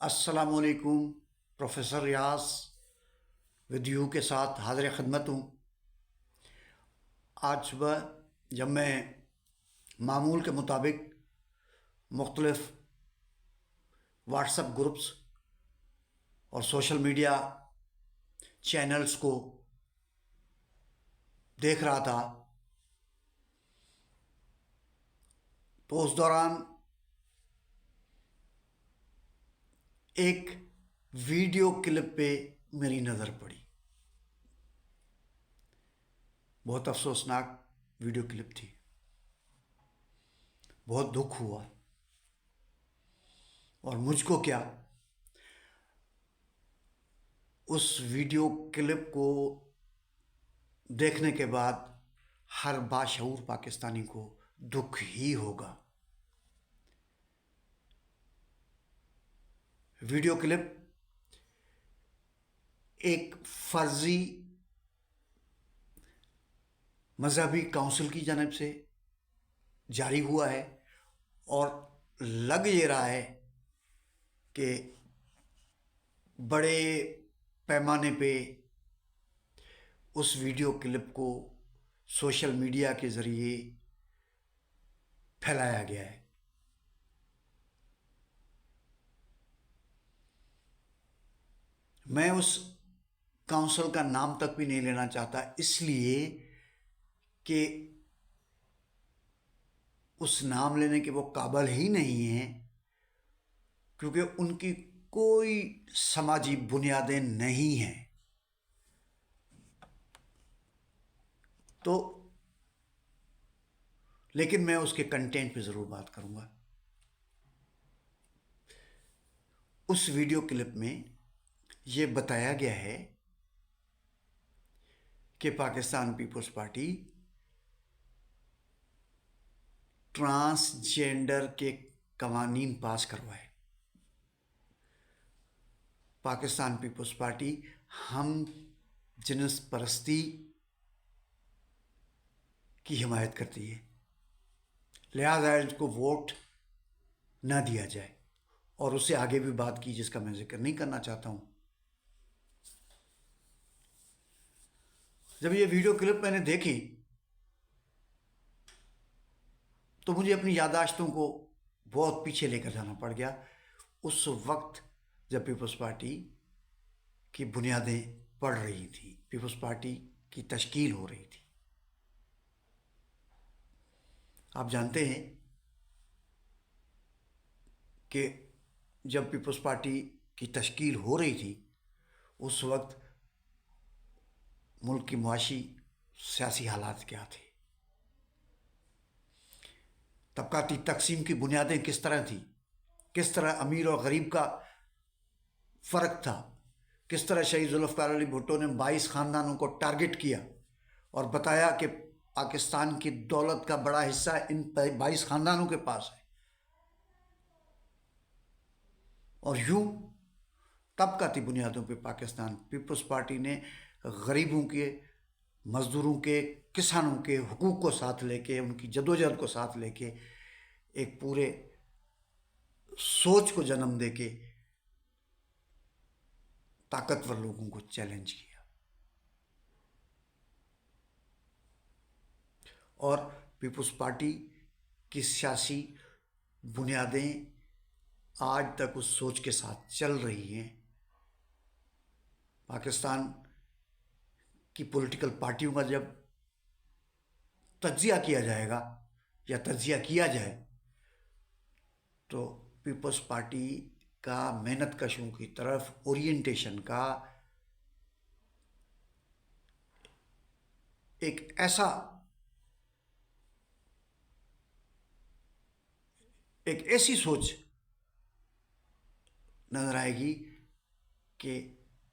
السلام علیکم۔ Professor Riyadh with you کے ساتھ حاضر خدمت ہوں۔ آج صبح جب میں معمول کے مطابق مختلف واٹس ایپ گروپس اور سوشل میڈیا چینلز کو دیکھ رہا تھا تو اس دوران ایک ویڈیو کلپ پہ میری نظر پڑی۔ بہت افسوسناک ویڈیو کلپ تھی، بہت دکھ ہوا۔ اور مجھ کو کیا، اس ویڈیو کلپ کو دیکھنے کے بعد ہر باشعور پاکستانی کو دکھ ہی ہوگا۔ ویڈیو کلپ ایک فرضی مذہبی کونسل کی جانب سے جاری ہوا ہے اور لگ یہ رہا ہے کہ بڑے پیمانے پہ اس ویڈیو کلپ کو سوشل میڈیا کے ذریعے پھیلایا گیا ہے۔ میں اس کونسل کا نام تک بھی نہیں لینا چاہتا، اس لیے کہ اس نام لینے کے وہ قابل ہی نہیں ہیں، کیونکہ ان کی کوئی سماجی بنیادیں نہیں ہیں۔ تو لیکن میں اس کے کنٹینٹ پہ ضرور بات کروں گا۔ اس ویڈیو کلپ میں یہ بتایا گیا ہے کہ پاکستان پیپلز پارٹی ٹرانسجینڈر کے قوانین پاس کروائے۔ پاکستان پیپلز پارٹی ہم جنس پرستی کی حمایت کرتی ہے، لہذا اس کو ووٹ نہ دیا جائے، اور اس سے آگے بھی بات کی جس کا میں ذکر نہیں کرنا چاہتا ہوں۔ جب یہ ویڈیو کلپ میں نے دیکھی تو مجھے اپنی یادداشتوں کو بہت پیچھے لے کر جانا پڑ گیا، اس وقت جب پیپلز پارٹی کی بنیادیں پڑ رہی تھیں، پیپلز پارٹی کی تشکیل ہو رہی تھی۔ آپ جانتے ہیں کہ جب پیپلز پارٹی کی تشکیل ہو رہی تھی اس وقت ملک کی معاشی سیاسی حالات کیا تھے، طبقاتی تقسیم کی بنیادیں کس طرح تھیں، کس طرح امیر اور غریب کا فرق تھا، کس طرح شہید ذوالفقار علی بھٹو نے 22 خاندانوں کو ٹارگٹ کیا اور بتایا کہ پاکستان کی دولت کا بڑا حصہ ان 22 خاندانوں کے پاس ہے، اور یوں طبقاتی بنیادوں پہ پاکستان پیپلز پارٹی نے غریبوں کے، مزدوروں کے، کسانوں کے حقوق کو ساتھ لے کے، ان کی جدوجہد کو ساتھ لے کے ایک پورے سوچ کو جنم دے کے طاقتور لوگوں کو چیلنج کیا، اور پیپلز پارٹی کی سیاسی بنیادیں آج تک اس سوچ کے ساتھ چل رہی ہیں۔ پاکستان کی پولیٹیکل پارٹیوں کا جب تجزیہ کیا جائے گا یا تجزیہ کیا جائے تو پیپلز پارٹی کا محنت کشوں کی طرف اورینٹیشن کا ایک ایسی سوچ نظر آئے گی کہ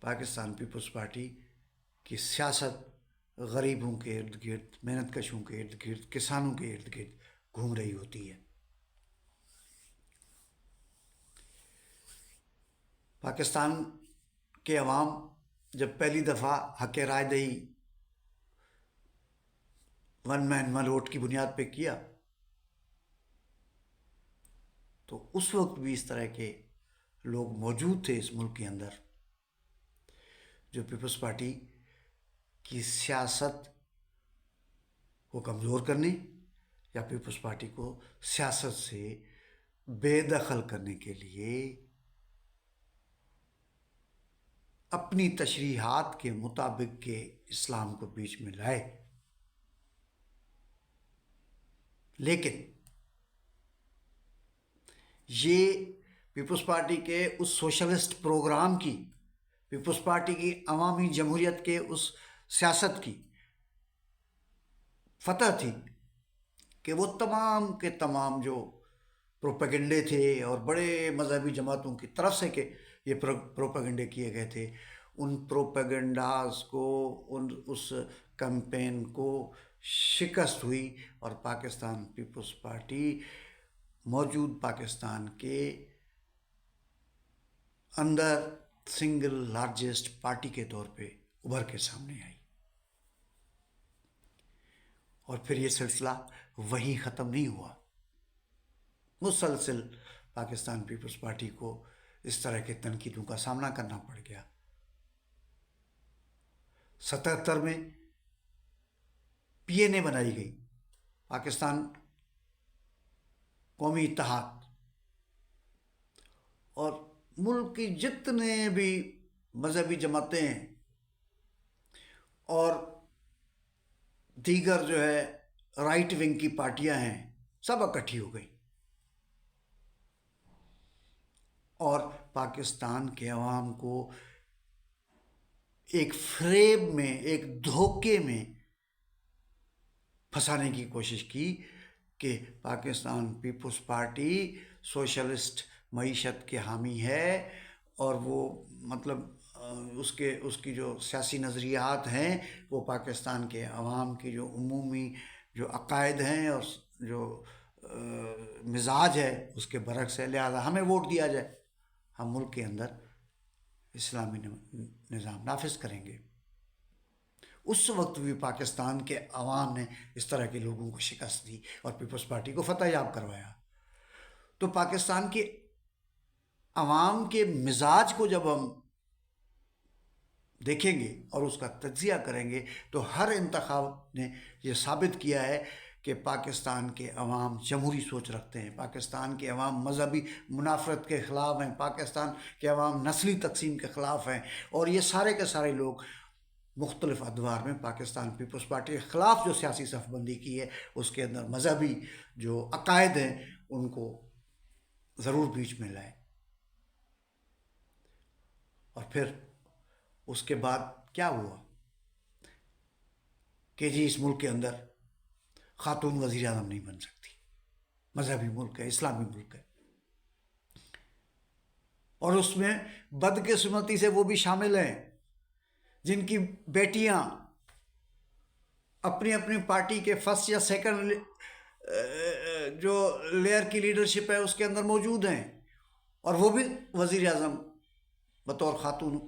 پاکستان پیپلز پارٹی کی سیاست غریبوں کے ارد گرد، محنت کشوں کے ارد گرد، کسانوں کے ارد گرد گھوم رہی ہوتی ہے۔ پاکستان کے عوام جب پہلی دفعہ حق رائے دہی ون مین ون ووٹ کی بنیاد پہ کیا تو اس وقت بھی اس طرح کے لوگ موجود تھے اس ملک کے اندر جو پیپلز پارٹی کی سیاست کو کمزور کرنے یا پیپلز پارٹی کو سیاست سے بے دخل کرنے کے لیے اپنی تشریحات کے مطابق کے اسلام کو بیچ میں لائے. لیکن یہ پیپلز پارٹی کے اس سوشلسٹ پروگرام کی، پیپلز پارٹی کی عوامی جمہوریت کے اس سیاست کی فتح تھی کہ وہ تمام کے تمام جو پروپیگنڈے تھے اور بڑے مذہبی جماعتوں کی طرف سے کہ یہ پروپیگنڈے کیے گئے تھے، ان پروپیگنڈاز کو، اس کمپین کو شکست ہوئی اور پاکستان پیپلز پارٹی موجود پاکستان کے اندر سنگل لارجسٹ پارٹی کے طور پہ ابھر کے سامنے آئی. اور پھر یہ سلسلہ وہیں ختم نہیں ہوا. مسلسل پاکستان پیپلز پارٹی کو اس طرح کے تنقیدوں کا سامنا کرنا پڑ گیا. 77 میں PNA بنائی گئی، پاکستان قومی اتحاد، اور ملک کی جتنے بھی مذہبی جماعتیں ہیں اور دیگر جو ہے رائٹ ونگ کی پارٹیاں ہیں، سب اکٹھی ہو گئی اور پاکستان کے عوام کو ایک فریب میں، ایک دھوکے میں پھنسانے کی کوشش کی کہ پاکستان پیپلز پارٹی سوشلسٹ معیشت کے حامی ہے اور وہ مطلب اس کی جو سیاسی نظریات ہیں وہ پاکستان کے عوام کی جو عمومی جو عقائد ہیں اور جو مزاج ہے اس کے برعکس ہے، لہذا ہمیں ووٹ دیا جائے، ہم ملک کے اندر اسلامی نظام نافذ کریں گے. اس وقت بھی پاکستان کے عوام نے اس طرح کے لوگوں کو شکست دی اور پیپلز پارٹی کو فتح یاب کروایا. تو پاکستان کے عوام کے مزاج کو جب ہم دیکھیں گے اور اس کا تجزیہ کریں گے تو ہر انتخاب نے یہ ثابت کیا ہے کہ پاکستان کے عوام جمہوری سوچ رکھتے ہیں، پاکستان کے عوام مذہبی منافرت کے خلاف ہیں، پاکستان کے عوام نسلی تقسیم کے خلاف ہیں، اور یہ سارے کے سارے لوگ مختلف ادوار میں پاکستان پیپلز پارٹی کے خلاف جو سیاسی صف بندی کی ہے اس کے اندر مذہبی جو عقائد ہیں ان کو ضرور بیچ میں لائے. اور پھر اس کے بعد کیا ہوا کہ جی اس ملک کے اندر خاتون وزیر اعظم نہیں بن سکتی، مذہبی ملک ہے، اسلامی ملک ہے، اور اس میں بدقسمتی سے وہ بھی شامل ہیں جن کی بیٹیاں اپنی اپنی پارٹی کے فرسٹ یا سیکنڈ جو لیئر کی لیڈرشپ ہے اس کے اندر موجود ہیں اور وہ بھی وزیر اعظم بطور خاتون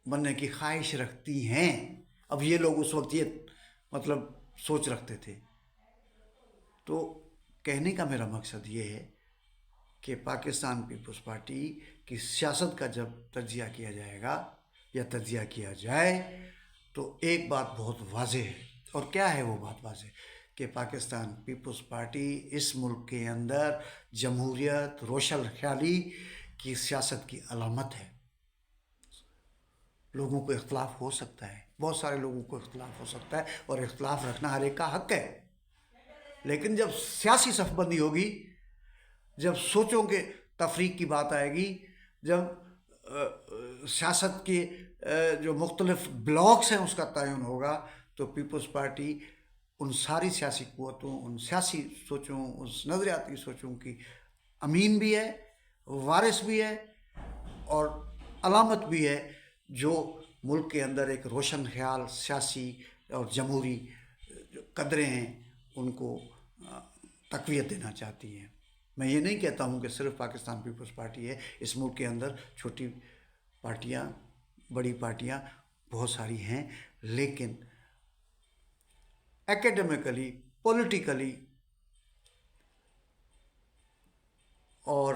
بننے کی خواہش رکھتی ہیں. اب یہ لوگ اس وقت یہ مطلب سوچ رکھتے تھے. تو کہنے کا میرا مقصد یہ ہے کہ پاکستان پیپلز پارٹی کی سیاست کا جب تجزیہ کیا جائے گا یا تجزیہ کیا جائے تو ایک بات بہت واضح ہے. اور کیا ہے وہ بات واضح؟ کہ پاکستان پیپلز پارٹی اس ملک کے اندر جمہوریت، روشن خیالی کی سیاست کی علامت ہے. لوگوں کو اختلاف ہو سکتا ہے، بہت سارے لوگوں کو اختلاف ہو سکتا ہے اور اختلاف رکھنا ہر ایک کا حق ہے، لیکن جب سیاسی صف بندی ہوگی، جب سوچوں کے تفریق کی بات آئے گی، جب سیاست کے جو مختلف بلاکس ہیں اس کا تعین ہوگا تو پیپلز پارٹی ان ساری سیاسی قوتوں، ان سیاسی سوچوں، اس نظریاتی سوچوں کی امین بھی ہے، وارث بھی ہے اور علامت بھی ہے جو ملک کے اندر ایک روشن خیال سیاسی اور جمہوری قدریں ہیں ان کو تقویت دینا چاہتی ہیں. میں یہ نہیں کہتا ہوں کہ صرف پاکستان پیپلز پارٹی ہے، اس ملک کے اندر چھوٹی پارٹیاں، بڑی پارٹیاں بہت ساری ہیں، لیکن ایکیڈیمکلی، پولیٹیکلی اور